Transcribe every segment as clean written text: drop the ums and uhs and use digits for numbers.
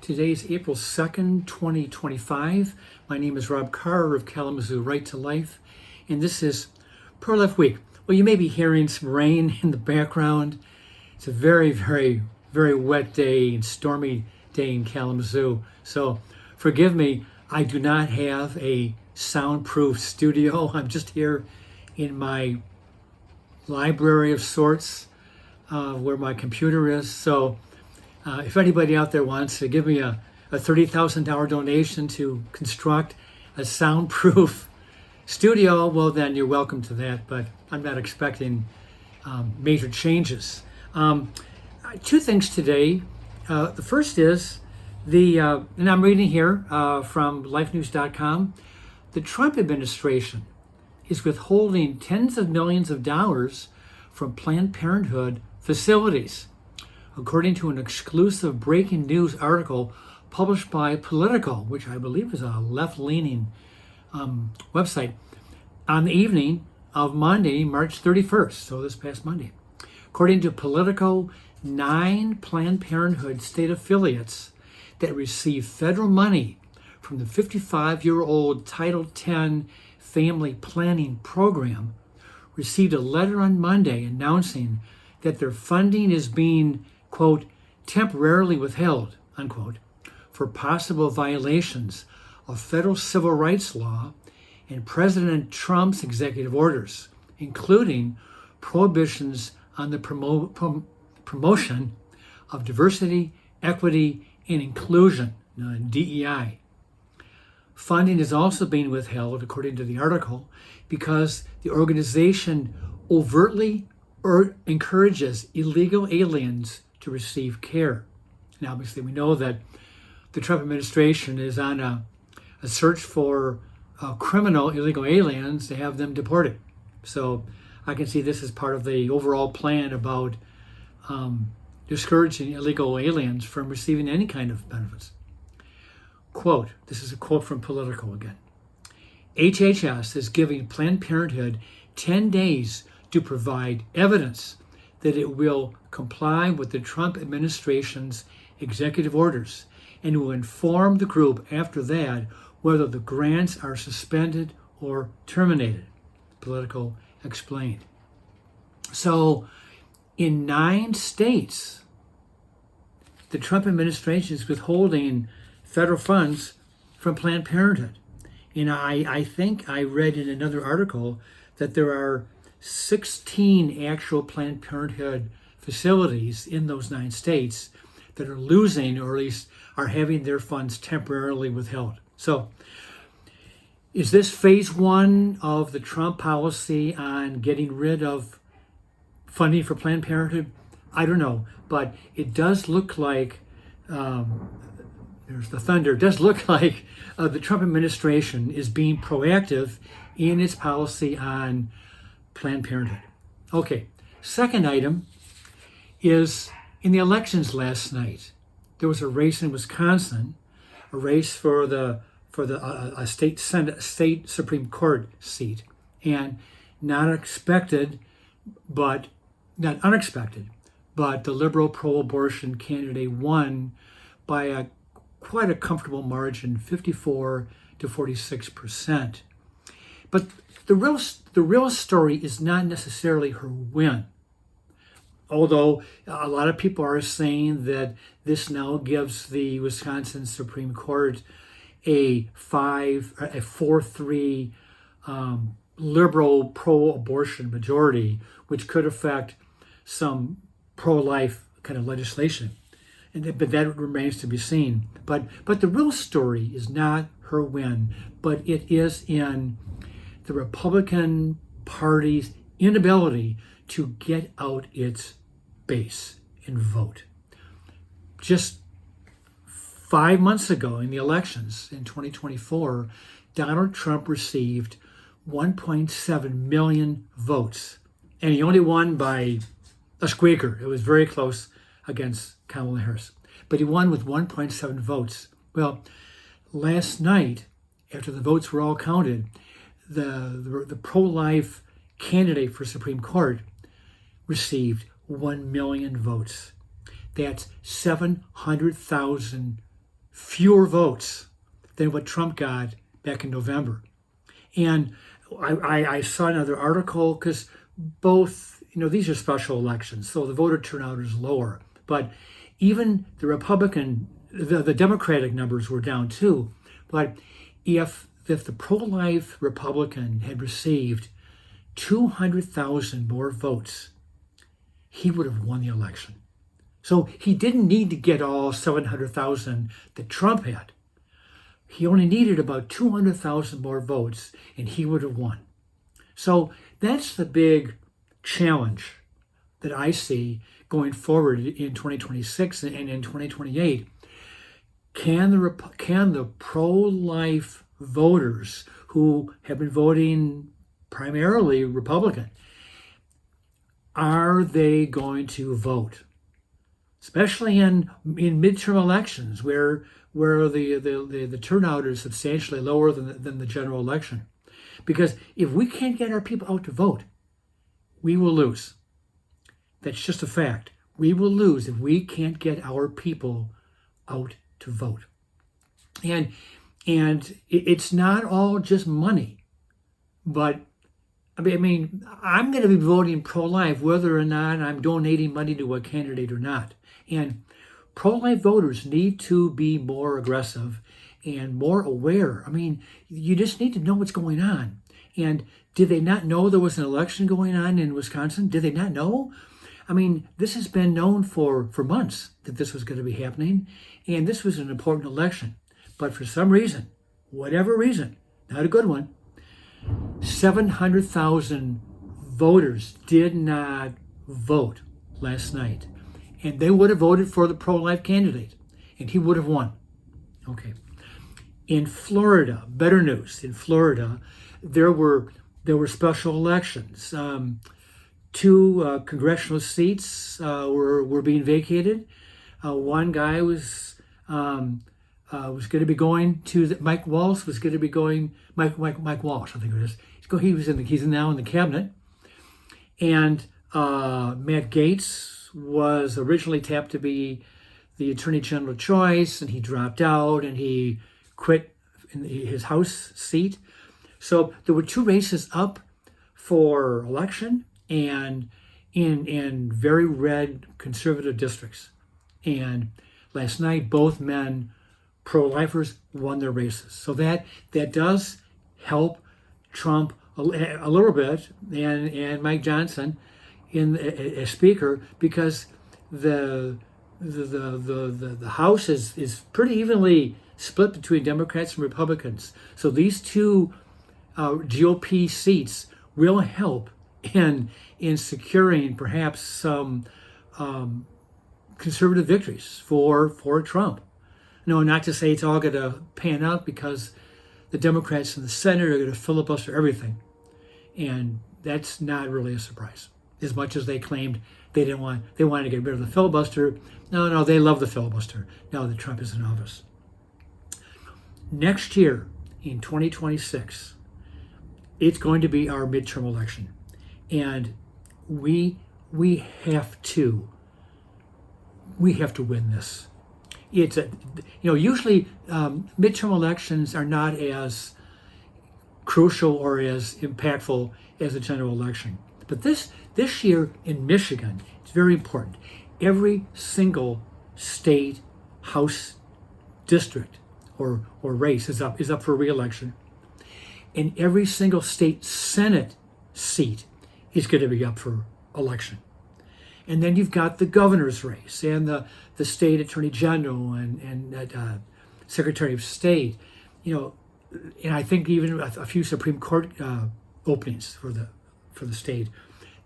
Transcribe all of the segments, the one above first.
Today is April 2nd, 2025. My name is Rob Carr of Kalamazoo Right to Life, and this is Pro-Life Week. Well, you may be hearing some rain in the background. It's a very, very, very wet day and stormy day in Kalamazoo. So forgive me, I do not have a soundproof studio. I'm just here in my library of sorts where my computer is. So if anybody out there wants to give me a $30,000 donation to construct a soundproof studio, well, then you're welcome to that, but I'm not expecting major changes. Two things today. The first is and I'm reading here from lifenews.com, the Trump administration is withholding tens of millions of dollars from Planned Parenthood facilities, according to an exclusive breaking news article published by Politico, which I believe is a left-leaning website, on the evening of Monday, March 31st, so this past Monday. According to Politico, 9 Planned Parenthood state affiliates that receive federal money from the 55-year-old Title X Family Planning Program received a letter on Monday announcing that their funding is being, quote, temporarily withheld, unquote, for possible violations of federal civil rights law and President Trump's executive orders, including prohibitions on the promotion of diversity, equity, and inclusion, DEI. Funding is also being withheld, according to the article, because the organization overtly encourages illegal aliens to receive care. And obviously we know that the Trump administration is on a search for criminal illegal aliens to have them deported. So I can see this as part of the overall plan about discouraging illegal aliens from receiving any kind of benefits. Quote, this is a quote from Politico again. HHS is giving Planned Parenthood 10 days to provide evidence that it will comply with the Trump administration's executive orders and will inform the group after that whether the grants are suspended or terminated, Politico explained. So in 9 states, the Trump administration is withholding federal funds from Planned Parenthood. And I think I read in another article that there are 16 actual Planned Parenthood facilities in those 9 states that are losing, or at least are having their funds temporarily withheld. So is this phase 1 of the Trump policy on getting rid of funding for Planned Parenthood? I don't know, but it does look like, there's the thunder, it does look like the Trump administration is being proactive in its policy on Planned Parenthood. Okay, second item is in the elections last night, there was a race in Wisconsin, a race for a state Supreme Court seat, and not unexpected, but the liberal pro-abortion candidate won by quite a comfortable margin, 54 to 46%. But the real story is not necessarily her win, although a lot of people are saying that this now gives the Wisconsin Supreme Court a 4-3 liberal pro-abortion majority, which could affect some pro-life kind of legislation. But that remains to be seen. But the real story is not her win, but it is in the Republican Party's inability to get out its base and vote. Just 5 months ago in the elections in 2024, Donald Trump received 1.7 million votes, and he only won by a squeaker. It was very close against Kamala Harris, but he won with 1.7 votes. Well, last night, after the votes were all counted, the pro-life candidate for Supreme Court received 1 million votes. That's 700,000 fewer votes than what Trump got back in November. And I saw another article, because both, these are special elections, so the voter turnout is lower. But even the Democratic numbers were down too. But if the pro-life Republican had received 200,000 more votes, he would have won the election. So he didn't need to get all 700,000 that Trump had. He only needed about 200,000 more votes, and he would have won. So that's the big challenge that I see going forward in 2026 and in 2028. Can the pro-life voters who have been voting primarily Republican, are they going to vote? Especially in midterm elections where the turnout is substantially lower than the general election. Because if we can't get our people out to vote, we will lose. That's just a fact. We will lose if we can't get our people out to vote. And it's not all just money, but I'm going to be voting pro-life whether or not I'm donating money to a candidate or not. And pro-life voters need to be more aggressive and more aware. You just need to know what's going on. And did they not know there was an election going on in Wisconsin? Did they not know? This has been known for months that this was going to be happening, and this was an important election. But for some reason, whatever reason, not a good one, 700,000 voters did not vote last night. And they would have voted for the pro-life candidate, and he would have won. Okay. In Florida, better news. In Florida, there were special elections. Two congressional seats were being vacated. One guy was going to be going to Mike Walsh was going to be going. Mike Walsh, I think it is. He's now in the cabinet, and Matt Gaetz was originally tapped to be the Attorney General choice, and he dropped out and he quit in his House seat. So there were two races up for election, and in very red conservative districts. And last night, both men, pro-lifers, won their races. So that does help Trump a little bit, and Mike Johnson as Speaker, because the House is pretty evenly split between Democrats and Republicans. So these two GOP seats will help in securing perhaps some conservative victories for Trump. No, not to say it's all going to pan out, because the Democrats in the Senate are going to filibuster everything. And that's not really a surprise. As much as they claimed they wanted to get rid of the filibuster. No, they love the filibuster now that Trump is in office. Next year, in 2026, it's going to be our midterm election. And we have to win this. It's usually midterm elections are not as crucial or as impactful as a general election. But this year in Michigan, it's very important. Every single state House district or race is up for re-election, and every single state Senate seat is going to be up for election. And then you've got the governor's race and the state attorney general and secretary of state, and I think even a few Supreme Court openings for the state.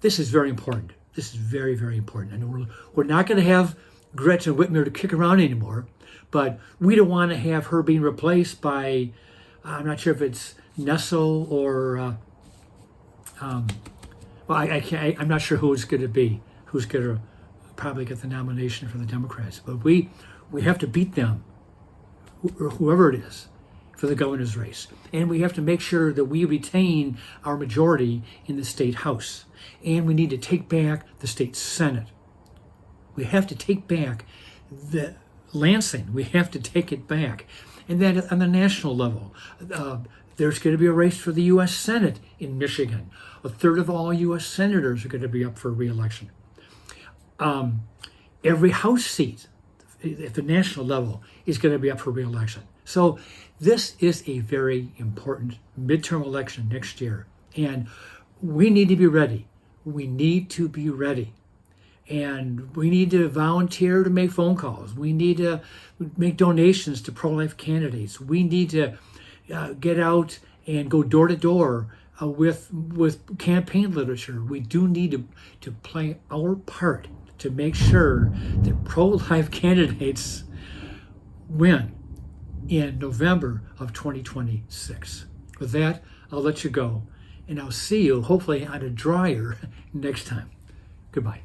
This is very important. This is very, very important. And we're not going to have Gretchen Whitmer to kick around anymore, but we don't want to have her being replaced by, I'm not sure if it's Nessel or, I'm not sure who it's going to be, who's going to probably get the nomination for the Democrats. But we have to beat them, whoever it is, for the governor's race. And we have to make sure that we retain our majority in the state House. And we need to take back the state Senate. We have to take back the Lansing, we have to take it back. And then on the national level, there's going to be a race for the U.S. Senate in Michigan. A third of all U.S. senators are going to be up for re-election. Every House seat at the national level is going to be up for re-election. So this is a very important midterm election next year. And we need to be ready. We need to be ready. And we need to volunteer to make phone calls. We need to make donations to pro-life candidates. We need to get out and go door to door with campaign literature. We do need to play our part to make sure that pro-life candidates win in November of 2026. With that, I'll let you go, and I'll see you hopefully on a dryer next time. Goodbye.